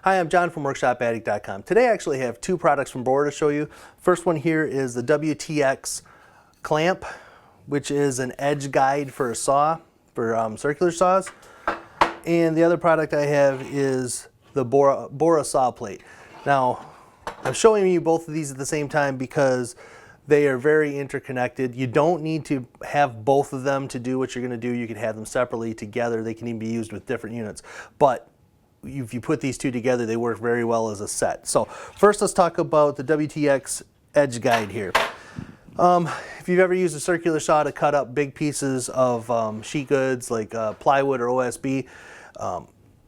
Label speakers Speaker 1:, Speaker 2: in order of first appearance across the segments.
Speaker 1: Hi, I'm John from WorkshopAddict.com. Today I actually have two products from Bora to show you. First one here is the WTX Clamp, which is an edge guide for a saw, for circular saws. And the other product I have is the Bora saw plate. Now, I'm showing you both of these at the same time because they are very interconnected. You don't need to have both of them to do what you're going to do. You can have them separately together. They can even be used with different units. But if you put these two together, they work very well as a set. So first let's talk about the WTX Edge Guide here. If you've ever used a circular saw to cut up big pieces of sheet goods like plywood or OSB,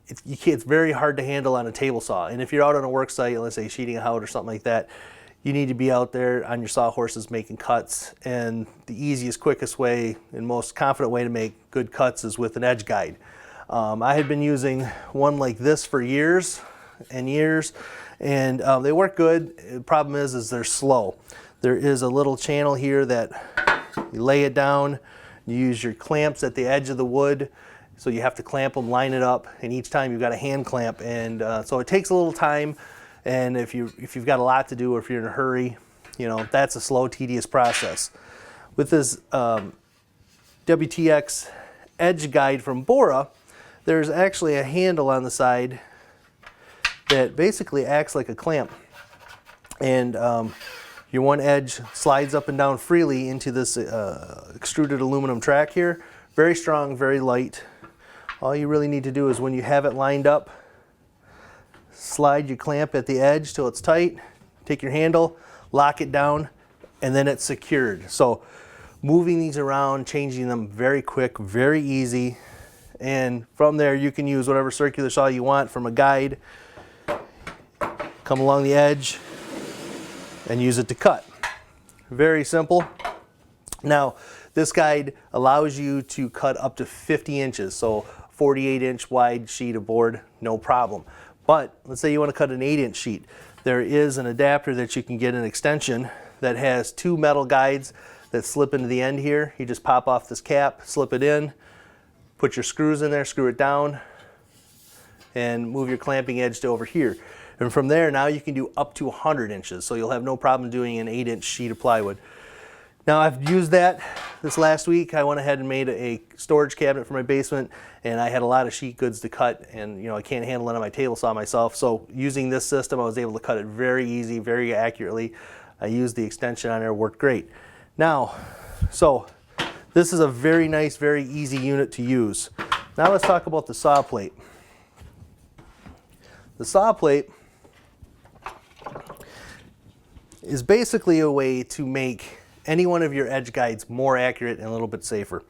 Speaker 1: it's very hard to handle on a table saw. And if you're out on a work site, let's say sheeting out or something like that, you need to be out there on your sawhorses making cuts. And the easiest, quickest way and most confident way to make good cuts is with an edge guide. I had been using one like this for years and years, and they work good. The problem is they're slow. There is a little channel here that you lay it down, you use your clamps at the edge of the wood, so you have to clamp them, line it up, and each time you've got a hand clamp, and so it takes a little time. And if you've got a lot to do, or if you're in a hurry, that's a slow, tedious process. With this WTX Edge Guide from Bora, there's actually a handle on the side that basically acts like a clamp. And your one edge slides up and down freely into this extruded aluminum track here. Very strong, very light. All you really need to do is when you have it lined up, slide your clamp at the edge till it's tight, take your handle, lock it down, and then it's secured. So moving these around, changing them very quick, very easy. And from there you can use whatever circular saw you want from a guide, come along the edge and use it to cut. Very simple. Now this guide allows you to cut up to 50 inches, so 48-inch wide sheet of board, no problem. But let's say you want to cut an 8-inch sheet. There is an adapter that you can get, an extension that has two metal guides that slip into the end here. You just pop off this cap, slip it in, put your screws in there, screw it down, and move your clamping edge to over here. And from there, now you can do up to 100 inches, so you'll have no problem doing an 8-inch sheet of plywood. Now I've used that this last week. I went ahead and made a storage cabinet for my basement, and I had a lot of sheet goods to cut, and I can't handle it on my table saw myself. So using this system, I was able to cut it very easy, very accurately. I used the extension on there, worked great. Now, so this is a very nice, very easy unit to use. Now let's talk about the saw plate. The saw plate is basically a way to make any one of your edge guides more accurate and a little bit safer.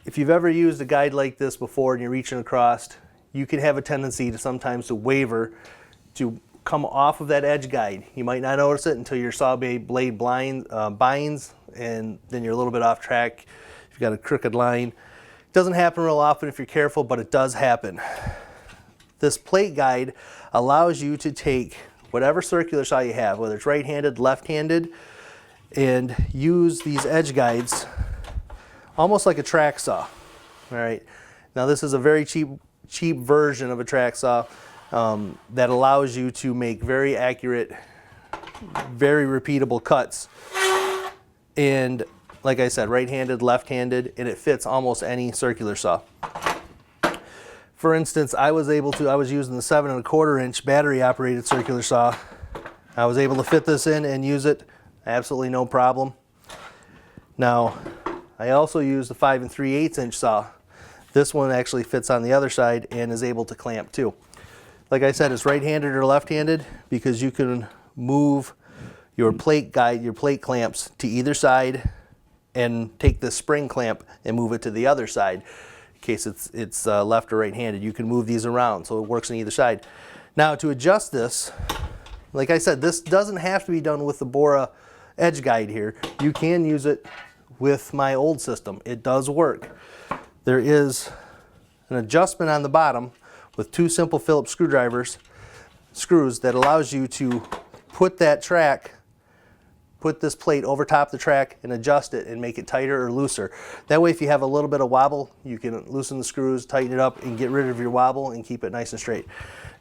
Speaker 1: If you've ever used a guide like this before and you're reaching across, you can have a tendency to sometimes to waver, to come off of that edge guide. You might not notice it until your saw blade binds, and then you're a little bit off track. You've got a crooked line. It doesn't happen real often if you're careful, but it does happen. This plate guide allows you to take whatever circular saw you have, whether it's right-handed, left-handed, and use these edge guides almost like a track saw. All right. Now this is a very cheap version of a track saw that allows you to make very accurate, very repeatable cuts. And like I said, right-handed, left-handed, and it fits almost any circular saw. For instance, I was using the 7 1/4 inch battery operated circular saw. I was able to fit this in and use it absolutely no problem. Now, I also use the 5 3/8 inch saw. This one actually fits on the other side and is able to clamp too. Like I said, it's right-handed or left-handed because you can move your plate guide, your plate clamps to either side, and take the spring clamp and move it to the other side. In case it's left or right-handed, you can move these around so it works on either side. Now to adjust this, like I said, this doesn't have to be done with the Bora Edge Guide here. You can use it with my old system. It does work. There is an adjustment on the bottom with two simple Phillips screws that allows you to put that track put this plate over top the track and adjust it and make it tighter or looser. That way if you have a little bit of wobble, you can loosen the screws, tighten it up, and get rid of your wobble and keep it nice and straight.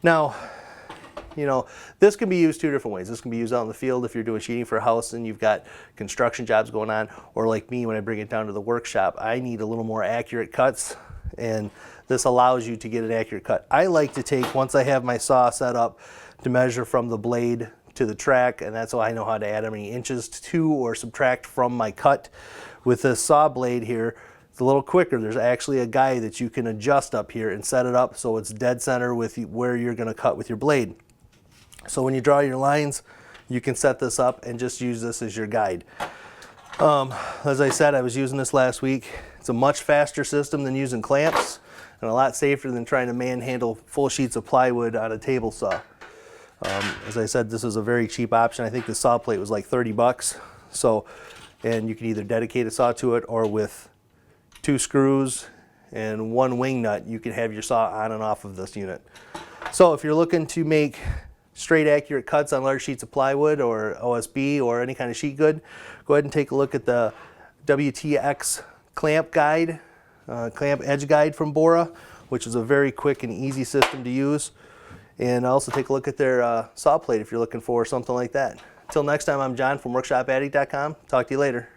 Speaker 1: Now, you know, this can be used two different ways. This can be used out in the field if you're doing sheeting for a house and you've got construction jobs going on, or like me, when I bring it down to the workshop, I need a little more accurate cuts, and this allows you to get an accurate cut. I like to take, once I have my saw set up, to measure from the blade to the track, and that's how I know how to add how many inches to or subtract from my cut. With this saw blade here, it's a little quicker. There's actually a guide that you can adjust up here and set it up so it's dead center with where you're going to cut with your blade. So when you draw your lines, you can set this up and just use this as your guide. As I said, I was using this last week. It's a much faster system than using clamps and a lot safer than trying to manhandle full sheets of plywood on a table saw. As I said, this is a very cheap option. I think the saw plate was like 30 bucks. So, and you can either dedicate a saw to it, or with 2 screws and 1 wing nut, you can have your saw on and off of this unit. So if you're looking to make straight accurate cuts on large sheets of plywood or OSB or any kind of sheet good, go ahead and take a look at the WTX Clamp Guide, Clamp Edge Guide from Bora, which is a very quick and easy system to use. And also take a look at their saw plate if you're looking for something like that. Until next time, I'm John from WorkshopAddict.com. Talk to you later.